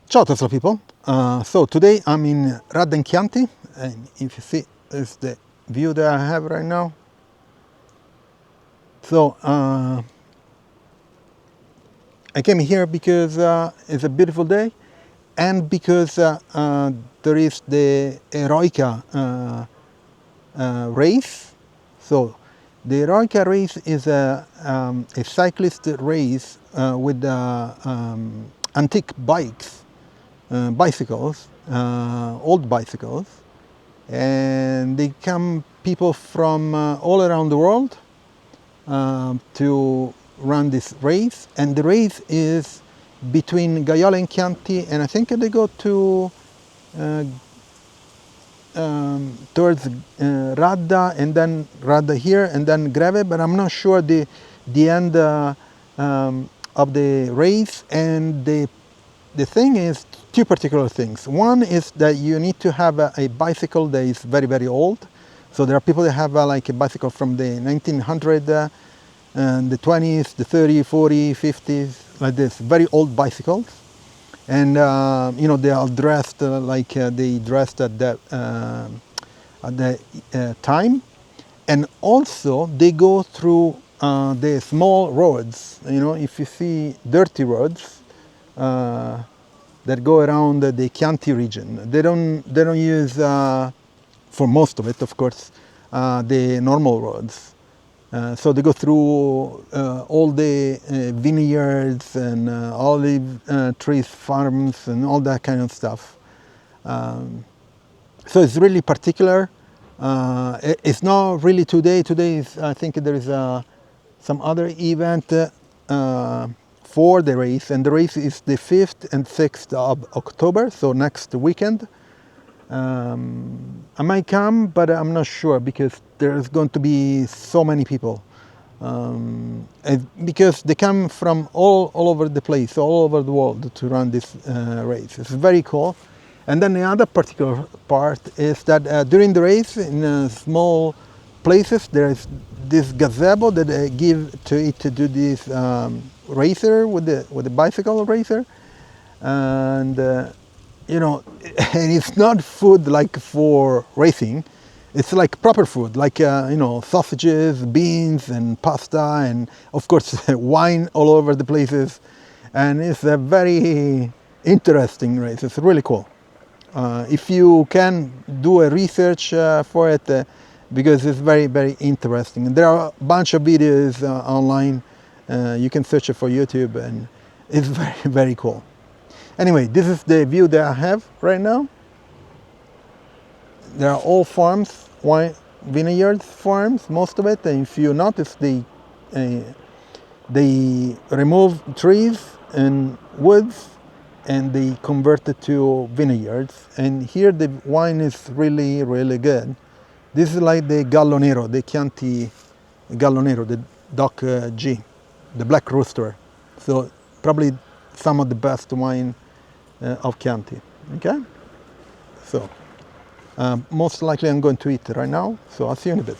Ciao Tesla people. So today I'm in Radda In Chianti, and if you see, it's the view that I have right now. So I came here because it's a beautiful day, and because there is the Eroica race. So the Roica race is a cyclist race with antique bikes, bicycles, old bicycles, and they come people from all around the world to run this race. And the race is between Gaiola and Chianti, and I think they go to uh, towards Radda, and then Radda here, and then Greve, but I'm not sure the end of the race. And the thing is two particular things. One is that you need to have a bicycle that is very, very old. So there are people that have like a bicycle from the 1900, and the 20s, the 30, 40, 50s, like this, very old bicycles. And you know, they are dressed like they dressed at that time. And also they go through the small roads. You know, if you see dirty roads that go around the Chianti region, they don't use for most of it, of course, the normal roads. So they go through all the vineyards and olive trees farms and all that kind of stuff. So it's really particular. It's not really today. Today is, I think there is some other event for the race, and the race is the 5th and 6th of October, so next weekend. I might come, but I'm not sure because there's going to be so many people. Because they come from all over the place, all over the world to run this race. It's very cool. And then the other particular part is that during the race, in small places, there is this gazebo that they give to it to do this racer with the bicycle racer. And you know, and it's not food like for racing. It's like proper food, like you know, sausages, beans, and pasta, and of course wine all over the places. And it's a very interesting race. It's really cool. If you can do a research for it, because it's very, very interesting. And there are a bunch of videos online. You can search it for YouTube, and it's very, very cool. Anyway, this is the view that I have right now. There are all farms, wine vineyards farms, most of it. And if you notice, they remove trees and woods, and they convert it to vineyards. And here the wine is really, really good. This is like the Gallo Nero, the Chianti Gallo Nero, the Doc G, the Black Rooster. So probably some of the best wine of Chianti. Okay, so most likely I'm going to eat right now, so I'll see you in a bit.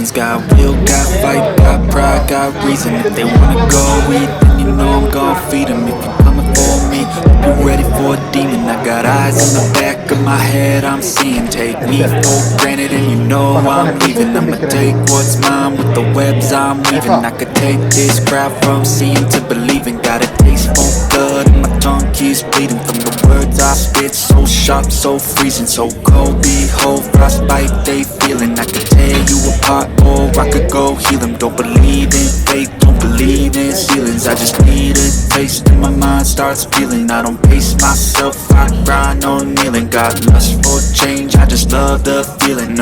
heathens. Got will, got fight, got pride, got reason. If they wanna go eat, then you know I'm gon' feed them. If you're coming for me, hope you're ready for a demon. I got eyes in the back of my head, I'm seeing. Take me for granted and you know I'm leaving. I'ma take what's mine with the webs I'm weaving. I could take this crowd from seeing to believing. Got a taste for blood and my tongue keeps bleeding from the words I spit. So sharp, so freezing, so cold. Behold, frostbite they feeling. I could tear you apart or I could go heal them. Don't believe in fate, don't believe in ceilings. I just need a taste and my mind starts feeling. I don't pace myself, I grind on kneeling. Got lust for change, I just love the feeling.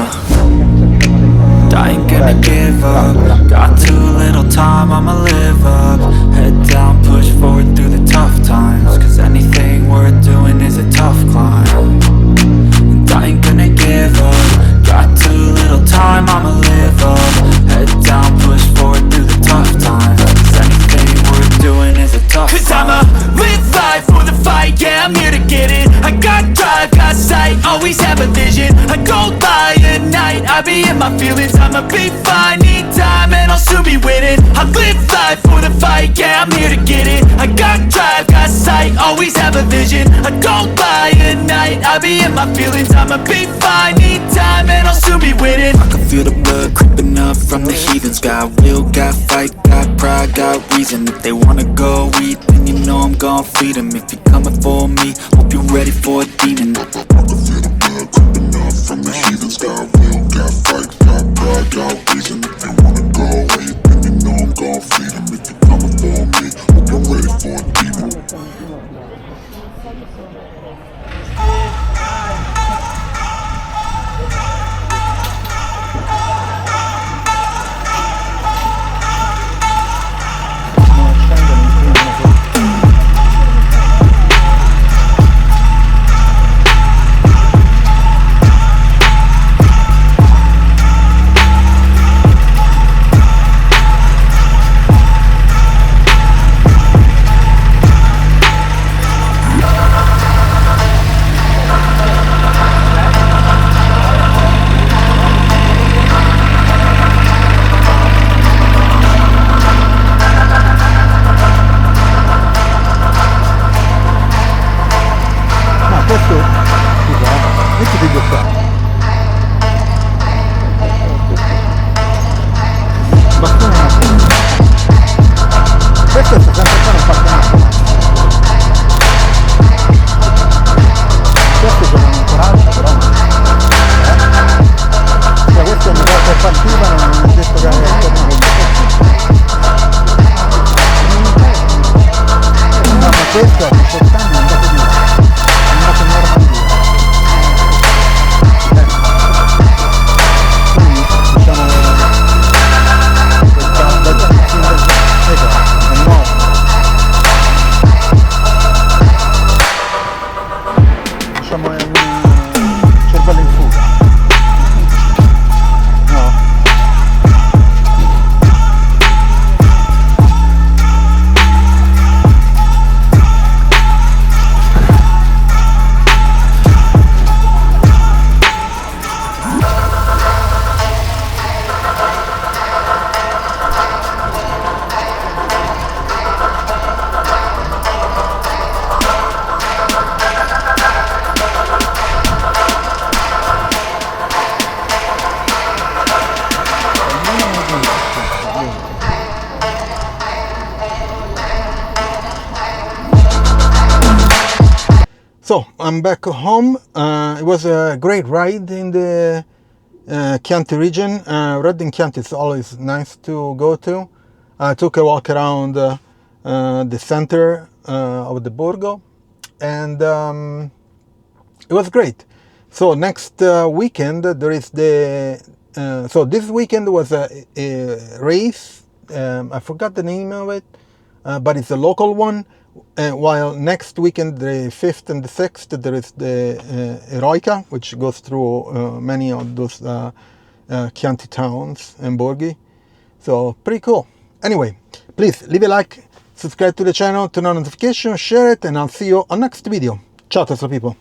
I ain't gonna give up. Got too little time, I'ma live up. Head down, push forward through the tough times. Cause anything worth doing is a tough climb. And I ain't gonna give up. Got too little time, I'ma live up. Head down, push forward through the tough times. Cause anything worth doing is a tough climb. Cause I'ma live life for the fight, yeah, I'm here to get it. I got drive, got sight, always have a vision. I go by at night, I be in my feelings. I'ma be fine, need time, and I'll soon be winning. I live life for the fight, yeah, I'm here to get it. I got drive, got sight, always have a vision. I go by at night, I be in my feelings. I'ma be fine, need time, and I'll soon be winning. I can feel the blood creeping up from the heathens. Got will, got fight, got pride, got reason. If they wanna go eat, then you know I'm gon' feed them. If you're coming for me, hope you're ready for a demon. I can feel the blood creeping up from the heathens. Got will, got fight, got pride, got reason. If they wanna go eat, then you know I'm gon' feed them. If you're coming for me, hope you're ready for a demon. Questo a 18 anni è andato via, è andato in Normandia. Quindi diciamo questa vecchissima è nuova. Diciamo è un cervello in fuga. No. So I'm back home. It was a great ride in the Chianti region. Radda In Chianti is always nice to go to. I took a walk around the center of the Borgo, and it was great. So next weekend there is the so this weekend was a race. I forgot the name of it, but it's a local one. While next weekend, the 5th and the 6th, there is the Eroica, which goes through many of those Chianti towns and borghi. So pretty cool. Anyway, please leave a like, subscribe to the channel, turn on notifications, share it, and I'll see you on next video. Ciao Tesla people.